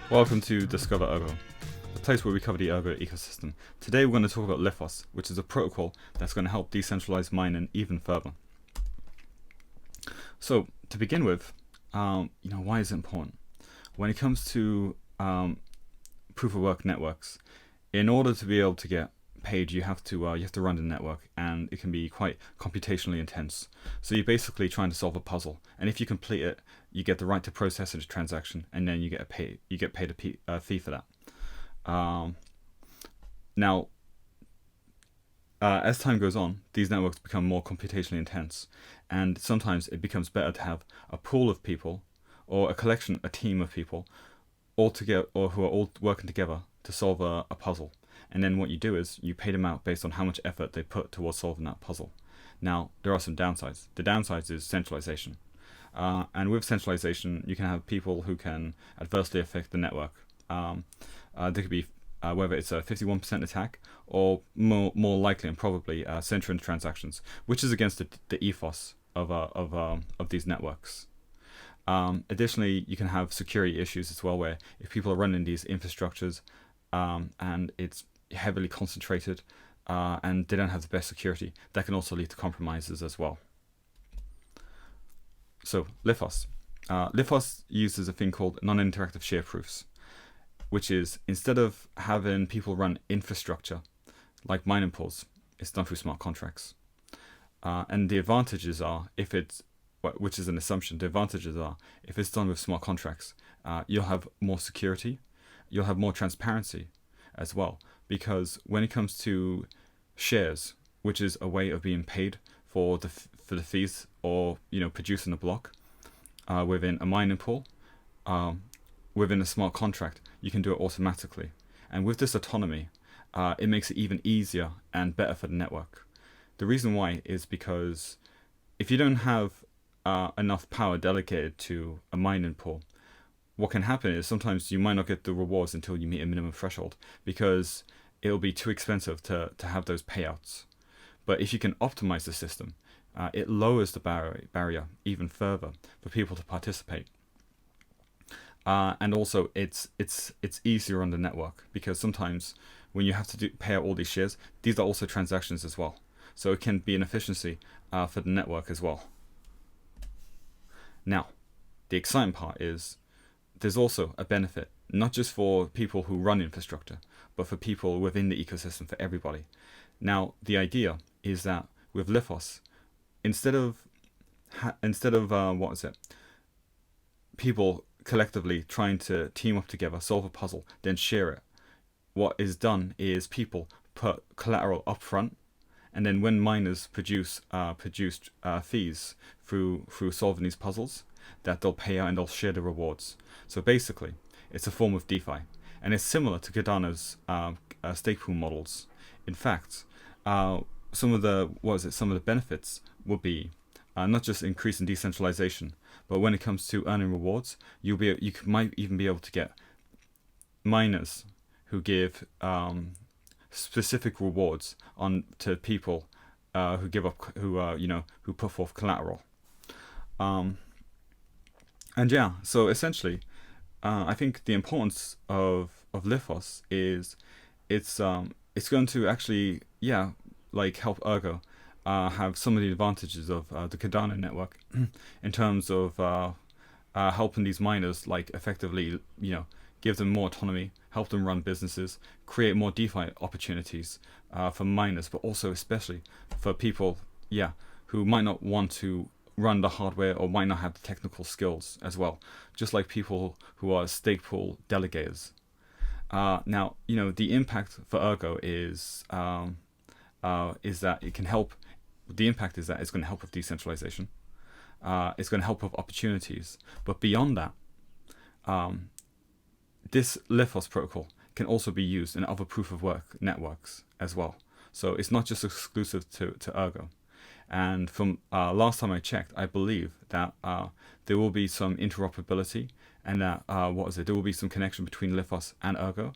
Welcome to Discover Ergo, the place where we cover the Ergo ecosystem. Today we're going to talk about Lithos, which is a protocol that's going to help decentralize mining even further. So to begin with, why is it important? When it comes to proof of work networks, in order to be able to get paid, you have to run the network, and it can be quite computationally intense. So you're basically trying to solve a puzzle, and if you complete it, you get the right to process a transaction, and then you get paid a fee for that. Now, as time goes on, these networks become more computationally intense, and sometimes it becomes better to have a pool of people, or a team of people, all together, or who are all working together to solve a puzzle. And then what you do is you pay them out based on how much effort they put towards solving that puzzle. Now, there are some downsides. The downsides is centralization. And with centralization, you can have people who can adversely affect the network. There could be whether it's a 51% attack or more likely and probably censoring transactions, which is against the ethos of these networks. Additionally, you can have security issues as well, where if people are running these infrastructures and it's heavily concentrated and they don't have the best security, that can also lead to compromises as well. So Lithos. Lithos uses a thing called non-interactive share proofs, which is, instead of having people run infrastructure like mining pools, it's done through smart contracts. And the advantages are, which is an assumption, the advantages are, if it's done with smart contracts, you'll have more security, you'll have more transparency as well, because when it comes to shares, which is a way of being paid for the fees or producing a block within a mining pool, within a smart contract, you can do it automatically. And with this autonomy, it makes it even easier and better for the network. The reason why is because if you don't have enough power delegated to a mining pool, what can happen is sometimes you might not get the rewards until you meet a minimum threshold, because it'll be too expensive to have those payouts. But if you can optimize the system, it lowers the barrier even further for people to participate. And also, it's easier on the network, because sometimes when you have to pay out all these shares, these are also transactions as well. So it can be an efficiency for the network as well. Now, the exciting part is there's also a benefit, not just for people who run infrastructure, but for people within the ecosystem, for everybody. Now, the idea is that with Lithos, instead of people collectively trying to team up together, solve a puzzle, then share it, what is done is people put collateral up front, and then when miners produce fees through solving these puzzles, that they'll pay out and they'll share the rewards. So basically, it's a form of DeFi, and it's similar to Cardano's stake pool models. In fact, some of the benefits will be not just increase in decentralization, but when it comes to earning rewards, you might even be able to get miners who give specific rewards to people who put forth collateral. So essentially, I think the importance of Lithos is it's going to actually help Ergo have some of the advantages of the Cardano network in terms of helping these miners effectively give them more autonomy, help them run businesses, create more DeFi opportunities for miners, but also especially for people who might not want to run the hardware or might not have the technical skills as well, just like people who are stake pool delegators. Now, the impact for Ergo is that it can help. The impact is that it's going to help with decentralization. It's going to help with opportunities. But beyond that, this Lithos protocol can also be used in other proof of work networks as well. So it's not just exclusive to Ergo. And from last time I checked, I believe that there will be some interoperability, and that there will be some connection between Lithos and Ergo.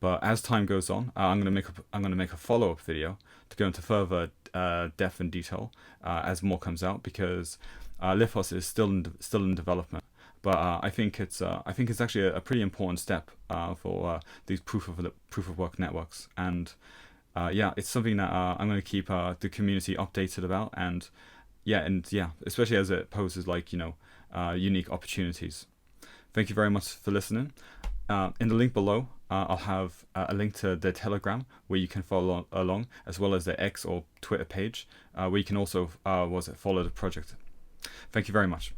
But as time goes on, I'm going to make a follow-up video to go into further depth and detail as more comes out, because Lithos is still in development. But I think it's actually a pretty important step for these proof of work networks. And yeah, it's something that I'm going to keep the community updated about. And yeah, especially as it poses like, unique opportunities. Thank you very much for listening. In the link below, I'll have a link to the Telegram where you can follow along, as well as the X or Twitter page where you can also follow the project. Thank you very much.